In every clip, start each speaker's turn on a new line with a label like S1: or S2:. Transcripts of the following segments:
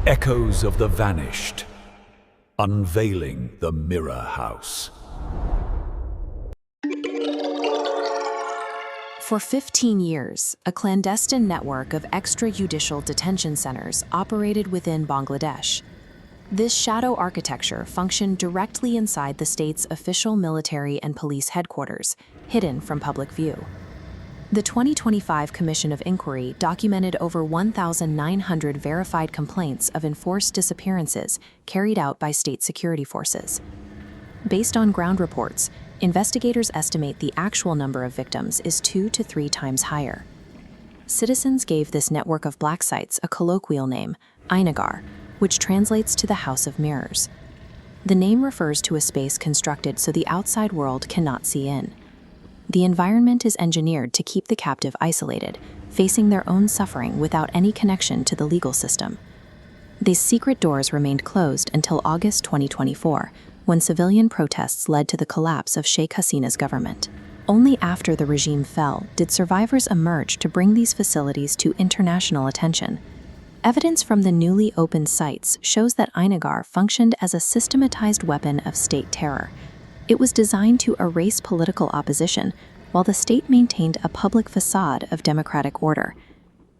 S1: Echoes of the Vanished. Unveiling the Mirror House.
S2: For 15 years, a clandestine network of extrajudicial detention centers operated within Bangladesh. This shadow architecture functioned directly inside the state's official military and police headquarters, hidden from public view. The 2025 Commission of Inquiry documented over 1,900 verified complaints of enforced disappearances carried out by state security forces. Based on ground reports, investigators estimate the actual number of victims is 2 to 3 times higher. Citizens gave this network of black sites a colloquial name, Aynaghar, which translates to the House of Mirrors. The name refers to a space constructed so the outside world cannot see in. The environment is engineered to keep the captive isolated, facing their own suffering without any connection to the legal system. These secret doors remained closed until August 2024, when civilian protests led to the collapse of Sheikh Hasina's government. Only after the regime fell did survivors emerge to bring these facilities to international attention. Evidence from the newly opened sites shows that Aynaghar functioned as a systematized weapon of state terror. It was designed to erase political opposition, while the state maintained a public facade of democratic order.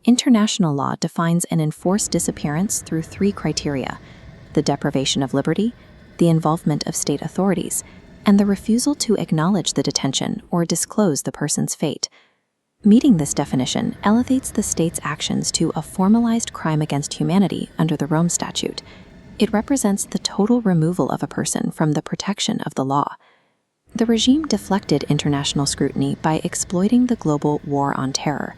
S2: International law defines an enforced disappearance through 3 criteria: the deprivation of liberty, the involvement of state authorities, and the refusal to acknowledge the detention or disclose the person's fate. Meeting this definition elevates the state's actions to a formalized crime against humanity under the Rome Statute. It represents the total removal of a person from the protection of the law. The regime deflected international scrutiny by exploiting the global war on terror.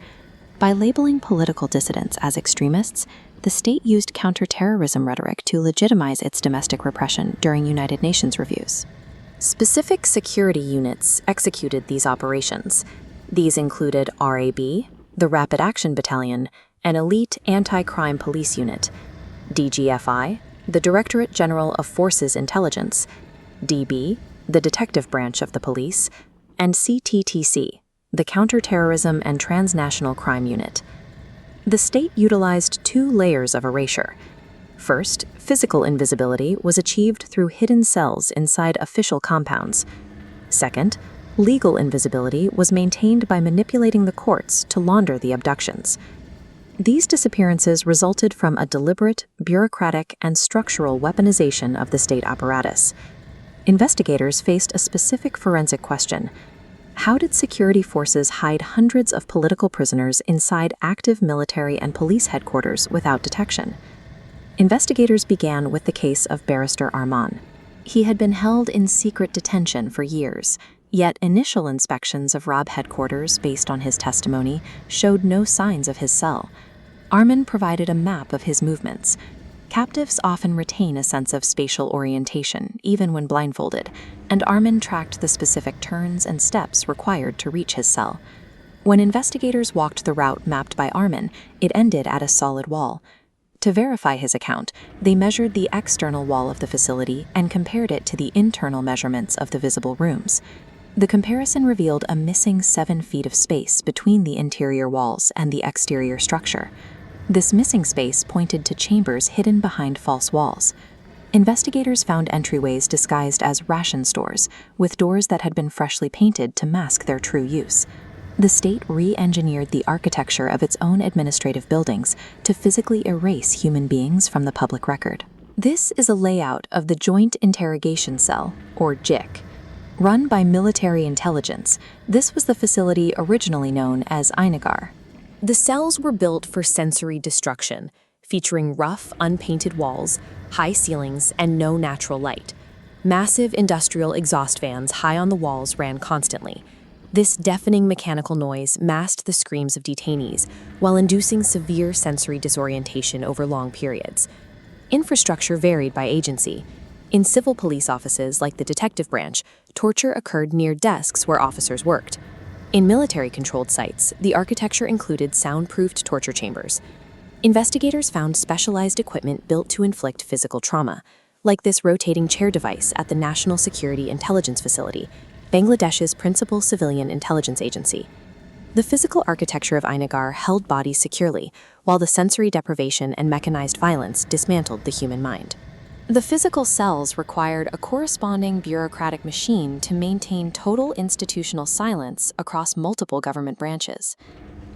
S2: By labeling political dissidents as extremists, the state used counterterrorism rhetoric to legitimize its domestic repression during United Nations reviews. Specific security units executed these operations. These included RAB, the Rapid Action Battalion, an elite anti-crime police unit, DGFI, the Directorate General of Forces Intelligence, DB, the detective branch of the police, and CTTC, the Counterterrorism and Transnational Crime Unit. The state utilized 2 layers of erasure. First, physical invisibility was achieved through hidden cells inside official compounds. Second, legal invisibility was maintained by manipulating the courts to launder the abductions. These disappearances resulted from a deliberate, bureaucratic, and structural weaponization of the state apparatus. Investigators faced a specific forensic question: how did security forces hide hundreds of political prisoners inside active military and police headquarters without detection? Investigators began with the case of Barrister Arman. He had been held in secret detention for years, yet initial inspections of RAB headquarters based on his testimony showed no signs of his cell. Arman provided a map of his movements. Captives often retain a sense of spatial orientation, even when blindfolded, and Arman tracked the specific turns and steps required to reach his cell. When investigators walked the route mapped by Arman, it ended at a solid wall. To verify his account, they measured the external wall of the facility and compared it to the internal measurements of the visible rooms. The comparison revealed a missing 7 feet of space between the interior walls and the exterior structure. This missing space pointed to chambers hidden behind false walls. Investigators found entryways disguised as ration stores, with doors that had been freshly painted to mask their true use. The state re-engineered the architecture of its own administrative buildings to physically erase human beings from the public record. This is a layout of the Joint Interrogation Cell, or JIC. Run by military intelligence, this was the facility originally known as Aynaghar. The cells were built for sensory destruction, featuring rough, unpainted walls, high ceilings, and no natural light. Massive industrial exhaust fans high on the walls ran constantly. This deafening mechanical noise masked the screams of detainees, while inducing severe sensory disorientation over long periods. Infrastructure varied by agency. In civil police offices like the detective branch, torture occurred near desks where officers worked. In military-controlled sites, the architecture included soundproofed torture chambers. Investigators found specialized equipment built to inflict physical trauma, like this rotating chair device at the National Security Intelligence Facility, Bangladesh's principal civilian intelligence agency. The physical architecture of Aynaghar held bodies securely, while the sensory deprivation and mechanized violence dismantled the human mind. The physical cells required a corresponding bureaucratic machine to maintain total institutional silence across multiple government branches.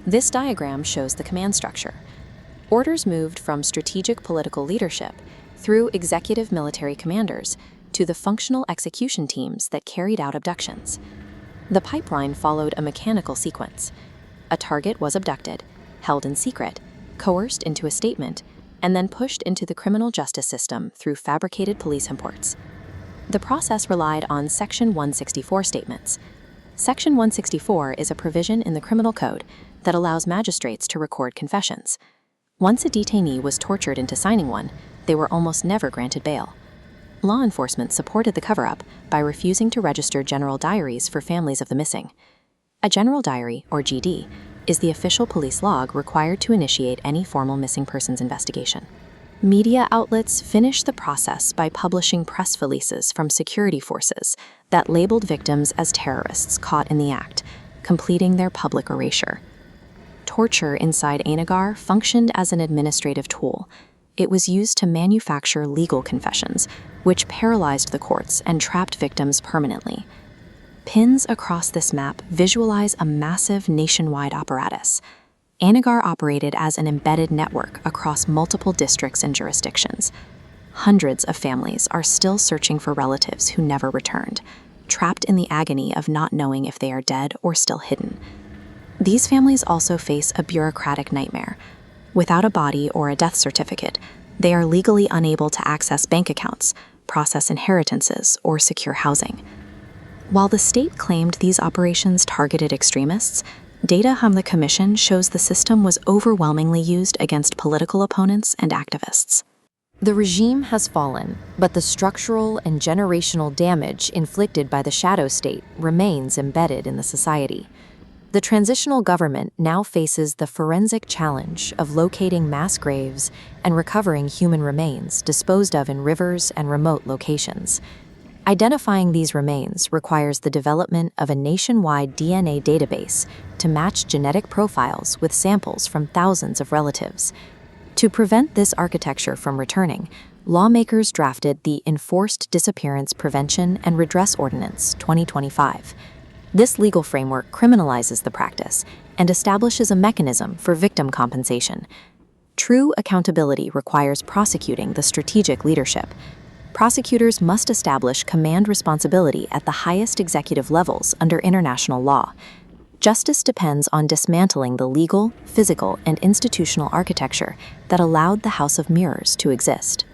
S2: This diagram shows the command structure. Orders moved from strategic political leadership through executive military commanders to the functional execution teams that carried out abductions. The pipeline followed a mechanical sequence. A target was abducted, held in secret, coerced into a statement, and then pushed into the criminal justice system through fabricated police reports. The process relied on Section 164 statements. Section 164 is a provision in the criminal code that allows magistrates to record confessions. Once a detainee was tortured into signing one, they were almost never granted bail. Law enforcement supported the cover-up by refusing to register general diaries for families of the missing. A general diary, or GD, is the official police log required to initiate any formal missing persons investigation. Media outlets finished the process by publishing press releases from security forces that labeled victims as terrorists caught in the act, completing their public erasure. Torture inside Aynaghar functioned as an administrative tool. It was used to manufacture legal confessions, which paralyzed the courts and trapped victims permanently. Pins across this map visualize a massive nationwide apparatus. Aynaghar operated as an embedded network across multiple districts and jurisdictions. Hundreds of families are still searching for relatives who never returned, trapped in the agony of not knowing if they are dead or still hidden. These families also face a bureaucratic nightmare. Without a body or a death certificate, they are legally unable to access bank accounts, process inheritances, or secure housing. While the state claimed these operations targeted extremists, data from the Commission shows the system was overwhelmingly used against political opponents and activists.
S3: The regime has fallen, but the structural and generational damage inflicted by the shadow state remains embedded in the society. The transitional government now faces the forensic challenge of locating mass graves and recovering human remains disposed of in rivers and remote locations. Identifying these remains requires the development of a nationwide DNA database to match genetic profiles with samples from thousands of relatives. To prevent this architecture from returning, lawmakers drafted the Enforced Disappearance Prevention and Redress Ordinance 2025. This legal framework criminalizes the practice and establishes a mechanism for victim compensation. True accountability requires prosecuting the strategic leadership. Prosecutors must establish command responsibility at the highest executive levels under international law. Justice depends on dismantling the legal, physical, and institutional architecture that allowed the House of Mirrors to exist.